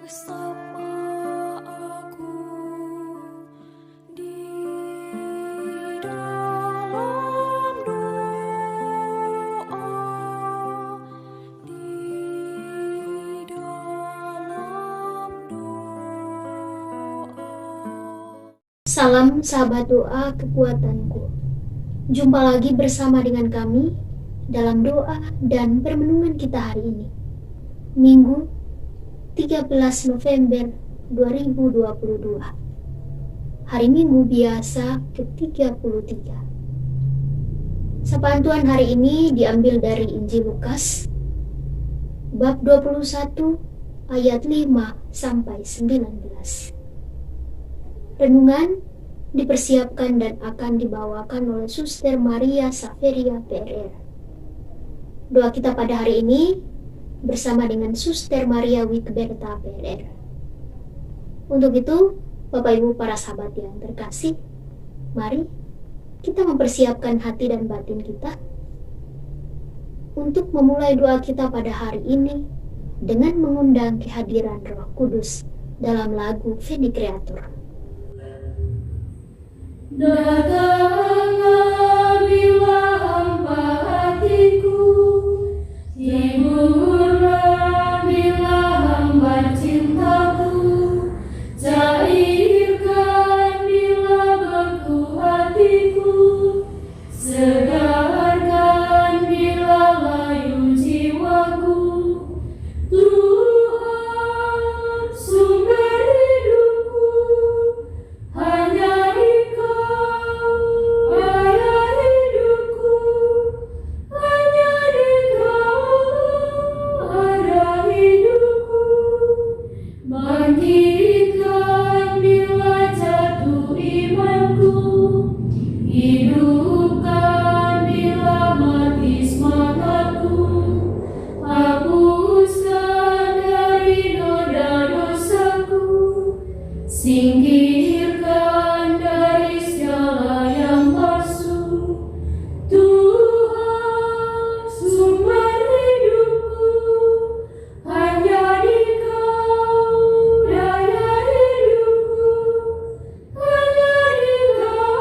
Bersama aku di dalam doa, di dalam doa. Salam sahabat doa kekuatanku. Jumpa lagi bersama dengan kami dalam doa dan permenungan kita hari ini. Minggu 13 November 2022. Hari Minggu biasa ke-33. Sapaan Tuhan hari ini diambil dari Injil Lukas bab 21 ayat 5 sampai 19. Renungan dipersiapkan dan akan dibawakan oleh Suster Maria Saveria PRR. Doa kita pada hari ini bersama dengan Suster Maria Witberta PRR. Untuk itu, Bapak Ibu para sahabat yang terkasih, mari kita mempersiapkan hati dan batin kita untuk memulai doa kita pada hari ini dengan mengundang kehadiran Roh Kudus dalam lagu Veni Creator. Datanglah bila hamba hatiku, hiburlah bila hamba cintaku, cairkan bila beku hatiku, segarkan bila layu jiwaku. Tuhan sumber hidupku, hanya Dikau arah hidupku, hanya Dikau arah hidupku. Bangkitkan bila jatuh imanku, hidupkan bila mati semangatku, hapuskan dari noda dosaku, singkirkan dari segala yang palsu. Tuhan sumber hidupku, hanya Dikau daya hidupku, hanya Dikau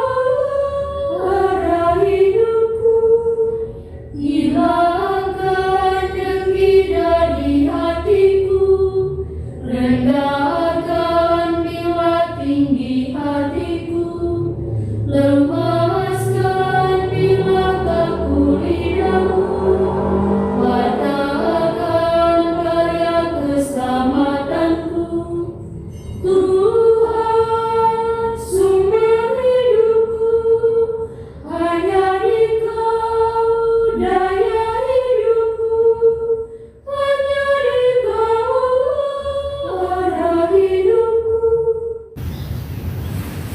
arah hidupku. Hilangkan dengki dari hatiku, rendahkan bila tinggi hatiku, lemaskan bila kaku lidahku, patahkan karya keselamatanku. Tuhan sumber hidupku, hanya Dikau daya hidupku, hanya Dikau arah hidupku.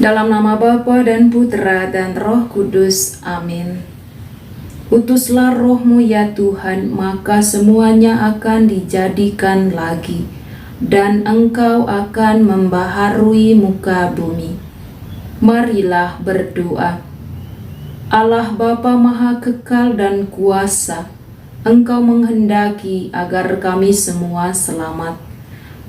Dalam nama Bapa dan Putra dan Roh Kudus. Amin. Utuslah Roh-Mu ya Tuhan, maka semuanya akan dijadikan lagi, dan Engkau akan membaharui muka bumi. Marilah berdoa. Allah Bapa Maha Kekal dan Kuasa, Engkau menghendaki agar kami semua selamat.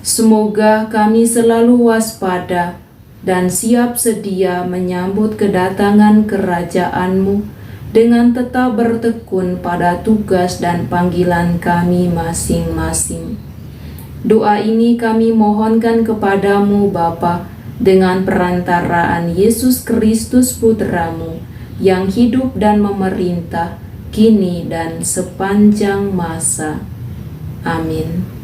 Semoga kami selalu waspada dan siap sedia menyambut kedatangan kerajaan-Mu dengan tetap bertekun pada tugas dan panggilan kami masing-masing. Doa ini kami mohonkan kepadamu Bapa, dengan perantaraan Yesus Kristus Putra-Mu, yang hidup dan memerintah kini dan sepanjang masa. Amin.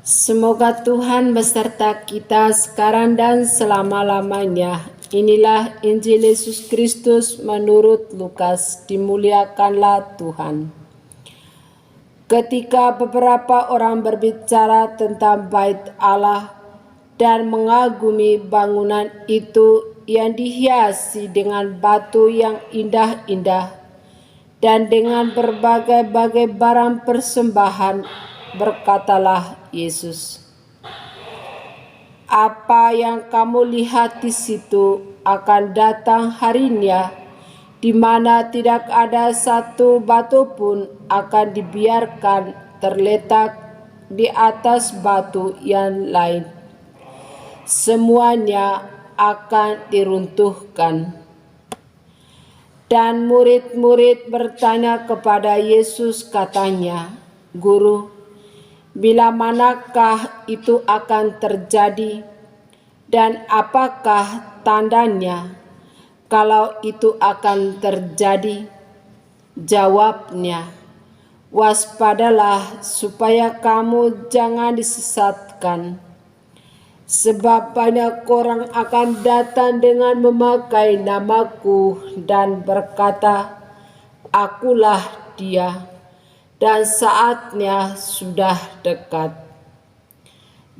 Semoga Tuhan beserta kita sekarang dan selama-lamanya. Inilah Injil Yesus Kristus menurut Lukas. Dimuliakanlah Tuhan. Ketika beberapa orang berbicara tentang bait Allah dan mengagumi bangunan itu yang dihiasi dengan batu yang indah-indah dan dengan berbagai-bagai barang persembahan, berkatalah Yesus, "Apa yang kamu lihat di situ akan datang harinya di mana tidak ada satu batu pun akan dibiarkan terletak di atas batu yang lain. Semuanya akan diruntuhkan. Dan murid-murid bertanya kepada Yesus, katanya, "Guru, bila manakah itu akan terjadi? Dan apakah tandanya kalau itu akan terjadi?" Jawabnya, "Waspadalah supaya kamu jangan disesatkan. Sebab banyak orang akan datang dengan memakai namaku dan berkata, 'Akulah dia,' dan saatnya sudah dekat.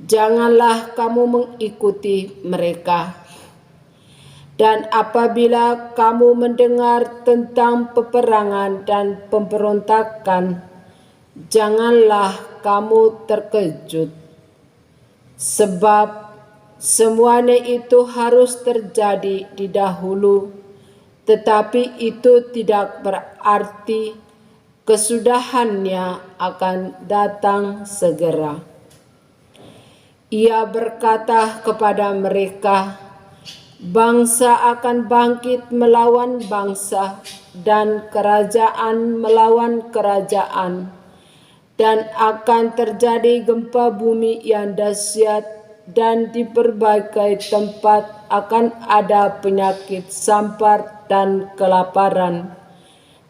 Janganlah kamu mengikuti mereka. Dan apabila kamu mendengar tentang peperangan dan pemberontakan, janganlah kamu terkejut. Sebab semuanya itu harus terjadi di dahulu, tetapi itu tidak berarti kesudahannya akan datang segera." Ia berkata kepada mereka, "Bangsa akan bangkit melawan bangsa dan kerajaan melawan kerajaan, dan akan terjadi gempa bumi yang dahsyat, dan di berbagai tempat akan ada penyakit sampar dan kelaparan,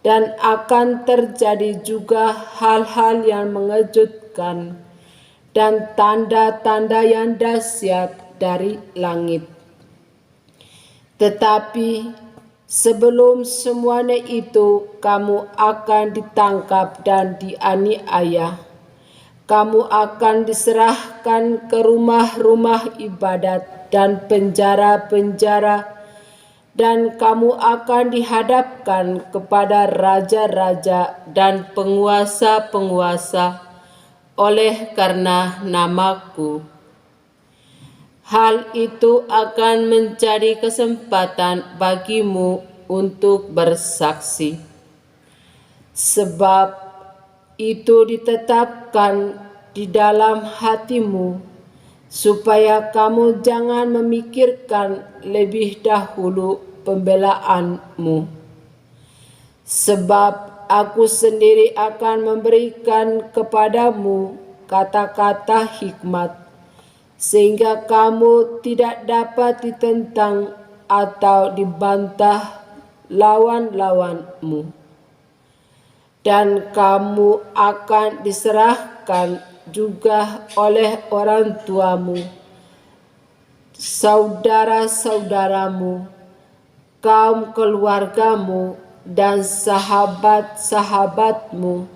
dan akan terjadi juga hal-hal yang mengejutkan dan tanda-tanda yang dahsyat dari langit. Tetapi sebelum semuanya itu, kamu akan ditangkap dan dianiaya. Kamu akan diserahkan ke rumah-rumah ibadat dan penjara-penjara, dan kamu akan dihadapkan kepada raja-raja dan penguasa-penguasa oleh karena namaku. Hal itu akan menjadi kesempatan bagimu untuk bersaksi. Sebab itu ditetapkan di dalam hatimu, supaya kamu jangan memikirkan lebih dahulu pembelaanmu. Sebab Aku sendiri akan memberikan kepadamu kata-kata hikmat, sehingga kamu tidak dapat ditentang atau dibantah lawan-lawanmu. Dan kamu akan diserahkan juga oleh orang tuamu, saudara-saudaramu, kaum keluargamu, dan sahabat-sahabatmu,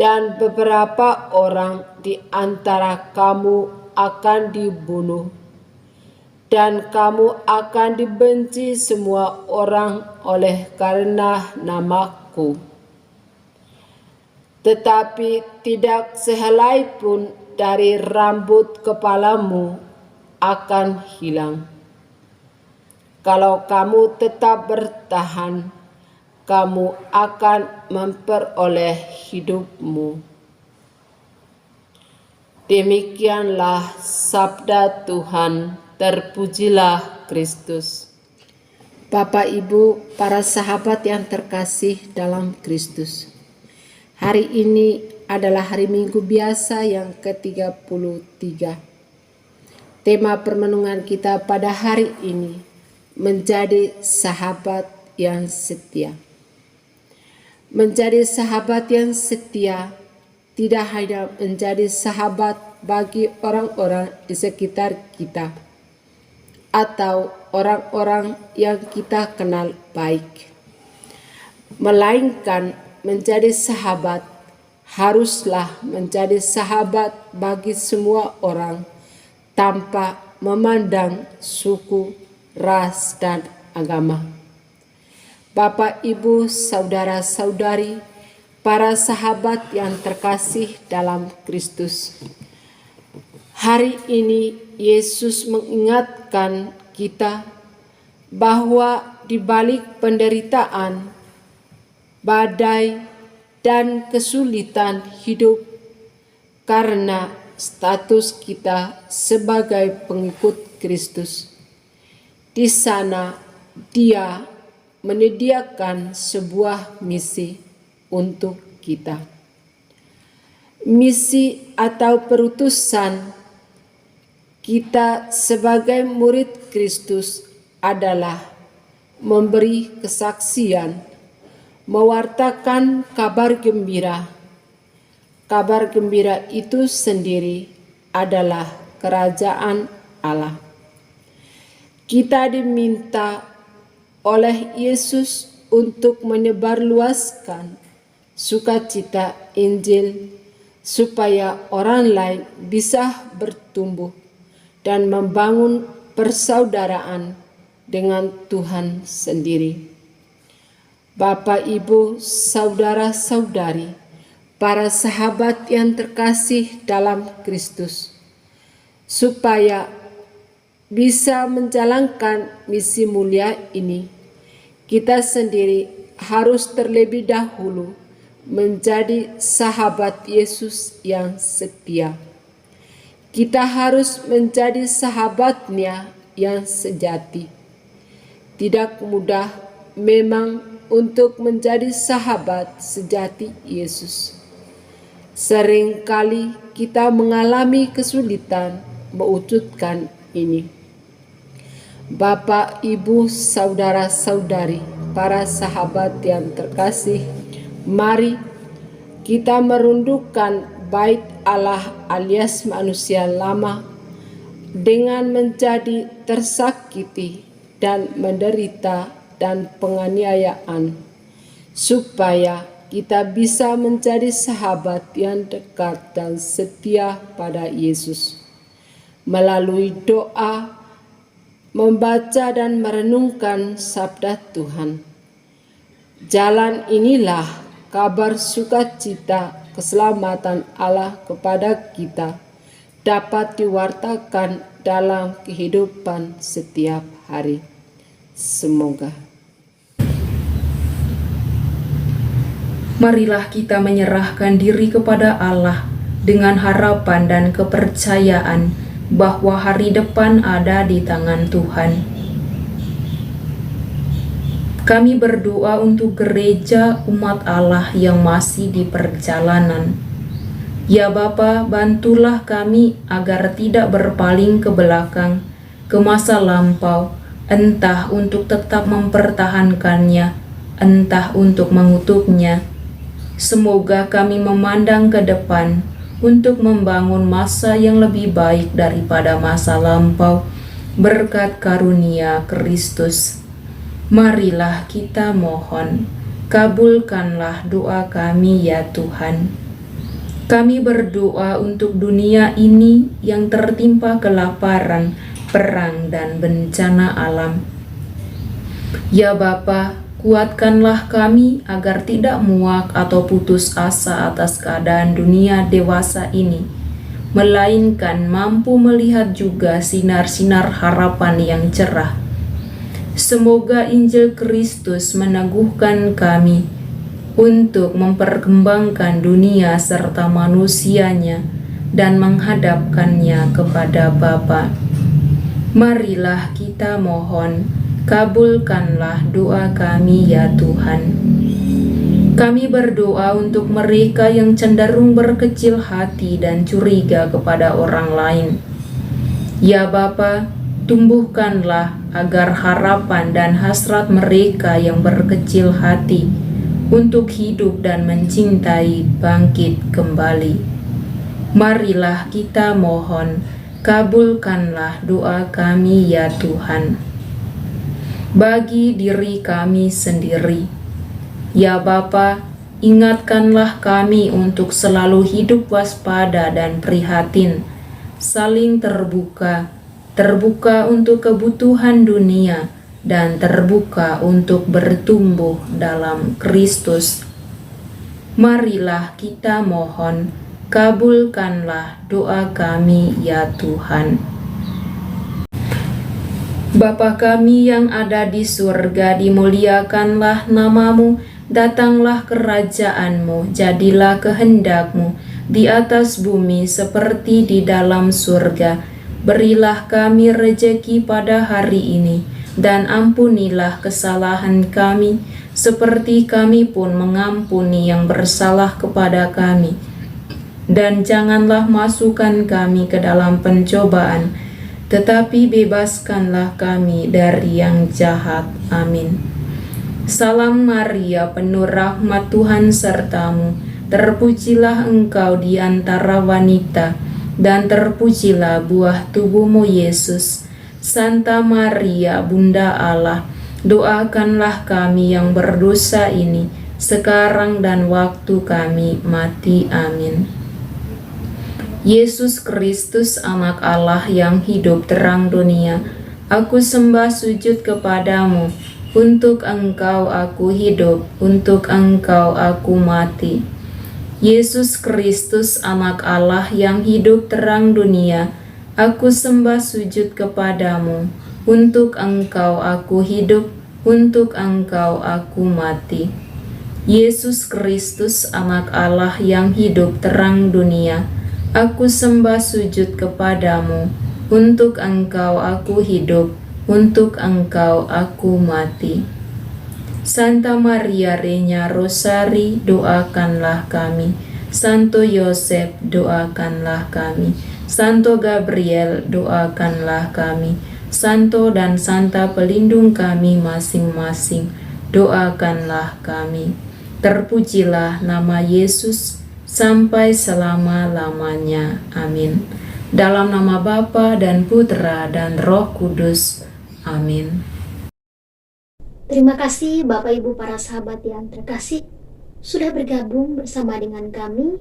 dan beberapa orang di antara kamu akan dibunuh, dan kamu akan dibenci semua orang oleh karena namaku. Tetapi tidak sehelai pun dari rambut kepalamu akan hilang. Kalau kamu tetap bertahan, kamu akan memperoleh hidupmu. Demikianlah sabda Tuhan, terpujilah Kristus. Bapak, Ibu, para sahabat yang terkasih dalam Kristus. Hari ini adalah hari Minggu biasa yang ke-33. Tema permenungan kita pada hari ini menjadi sahabat yang setia. Menjadi sahabat yang setia tidak hanya menjadi sahabat bagi orang-orang di sekitar kita atau orang-orang yang kita kenal baik, melainkan menjadi sahabat haruslah menjadi sahabat bagi semua orang tanpa memandang suku, ras, dan agama. Bapak, Ibu, saudara-saudari, para sahabat yang terkasih dalam Kristus. Hari ini Yesus mengingatkan kita bahwa di balik penderitaan, badai, dan kesulitan hidup, karena status kita sebagai pengikut Kristus. Di sana Dia menyediakan sebuah misi untuk kita. Misi atau perutusan kita sebagai murid Kristus adalah memberi kesaksian, mewartakan kabar gembira. Kabar gembira itu sendiri adalah kerajaan Allah. Kita diminta oleh Yesus untuk menyebarluaskan sukacita Injil supaya orang lain bisa bertumbuh dan membangun persaudaraan dengan Tuhan sendiri. Bapak, Ibu, saudara-saudari, para sahabat yang terkasih dalam Kristus, supaya bisa menjalankan misi mulia ini, kita sendiri harus terlebih dahulu menjadi sahabat Yesus yang setia. Kita harus menjadi sahabatnya yang sejati. Tidak mudah memang untuk menjadi sahabat sejati Yesus. Seringkali kita mengalami kesulitan mewujudkan ini. Bapak, Ibu, saudara-saudari, para sahabat yang terkasih, mari kita merundukkan bait Allah alias manusia lama dengan menjadi tersakiti dan menderita dan penganiayaan, supaya kita bisa menjadi sahabat yang dekat dan setia pada Yesus. Melalui doa, membaca dan merenungkan sabda Tuhan. Jalan inilah kabar sukacita keselamatan Allah kepada kita dapat diwartakan dalam kehidupan setiap hari. Semoga. Marilah kita menyerahkan diri kepada Allah dengan harapan dan kepercayaan bahwa hari depan ada di tangan Tuhan. Kami berdoa untuk gereja umat Allah yang masih di perjalanan. Ya Bapa, bantulah kami agar tidak berpaling ke belakang, ke masa lampau, entah untuk tetap mempertahankannya, entah untuk mengutuknya. Semoga kami memandang ke depan untuk membangun masa yang lebih baik daripada masa lampau, berkat karunia Kristus. Marilah kita mohon, kabulkanlah doa kami ya Tuhan. Kami berdoa untuk dunia ini yang tertimpa kelaparan, perang, dan bencana alam. Ya Bapa, kuatkanlah kami agar tidak muak atau putus asa atas keadaan dunia dewasa ini, melainkan mampu melihat juga sinar-sinar harapan yang cerah. Semoga Injil Kristus meneguhkan kami untuk memperkembangkan dunia serta manusianya dan menghadapkannya kepada Bapa. Marilah kita mohon, kabulkanlah doa kami ya Tuhan. Kami berdoa untuk mereka yang cenderung berkecil hati dan curiga kepada orang lain. Ya Bapa, tumbuhkanlah agar harapan dan hasrat mereka yang berkecil hati untuk hidup dan mencintai bangkit kembali. Marilah kita mohon, kabulkanlah doa kami ya Tuhan. Bagi diri kami sendiri, ya Bapa, ingatkanlah kami untuk selalu hidup waspada dan prihatin, saling terbuka untuk kebutuhan dunia, dan terbuka untuk bertumbuh dalam Kristus. Marilah kita mohon, kabulkanlah doa kami ya Tuhan. Bapa kami yang ada di surga, dimuliakanlah namamu, datanglah kerajaan-Mu, jadilah kehendak-Mu di atas bumi seperti di dalam surga. Berilah kami rejeki pada hari ini, dan ampunilah kesalahan kami, seperti kami pun mengampuni yang bersalah kepada kami. Dan janganlah masukkan kami ke dalam pencobaan, tetapi bebaskanlah kami dari yang jahat. Amin. Salam Maria, penuh rahmat, Tuhan sertamu. Terpujilah engkau di antara wanita, dan terpujilah buah tubuhmu Yesus. Santa Maria, Bunda Allah, doakanlah kami yang berdosa ini, sekarang dan waktu kami mati. Amin. Yesus Kristus, Anak Allah yang hidup terang dunia, aku sembah sujud kepadamu. Untuk Engkau aku hidup, untuk Engkau aku mati. Yesus Kristus, Anak Allah yang hidup terang dunia, aku sembah sujud kepadamu. Untuk Engkau aku hidup, untuk Engkau aku mati. Yesus Kristus, Anak Allah yang hidup terang dunia, aku sembah sujud kepadamu. Untuk Engkau aku hidup, untuk Engkau aku mati. Santa Maria Reina Rosari, doakanlah kami. Santo Yosef, doakanlah kami. Santo Gabriel, doakanlah kami. Santo dan Santa pelindung kami masing-masing, doakanlah kami. Terpujilah nama Yesus sampai selama-lamanya. Amin. Dalam nama Bapa dan Putra dan Roh Kudus. Amin. Terima kasih Bapak Ibu para sahabat yang terkasih sudah bergabung bersama dengan kami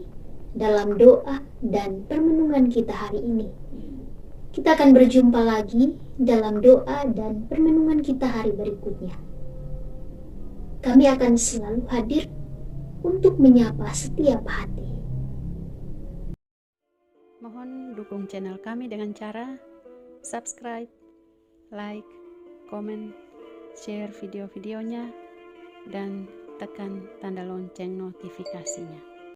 dalam doa dan permenungan kita hari ini. Kita akan berjumpa lagi dalam doa dan permenungan kita hari berikutnya. Kami akan selalu hadir untuk menyapa setiap hati. Mohon dukung channel kami dengan cara subscribe, like, komen, share video-videonya, dan tekan tanda lonceng notifikasinya.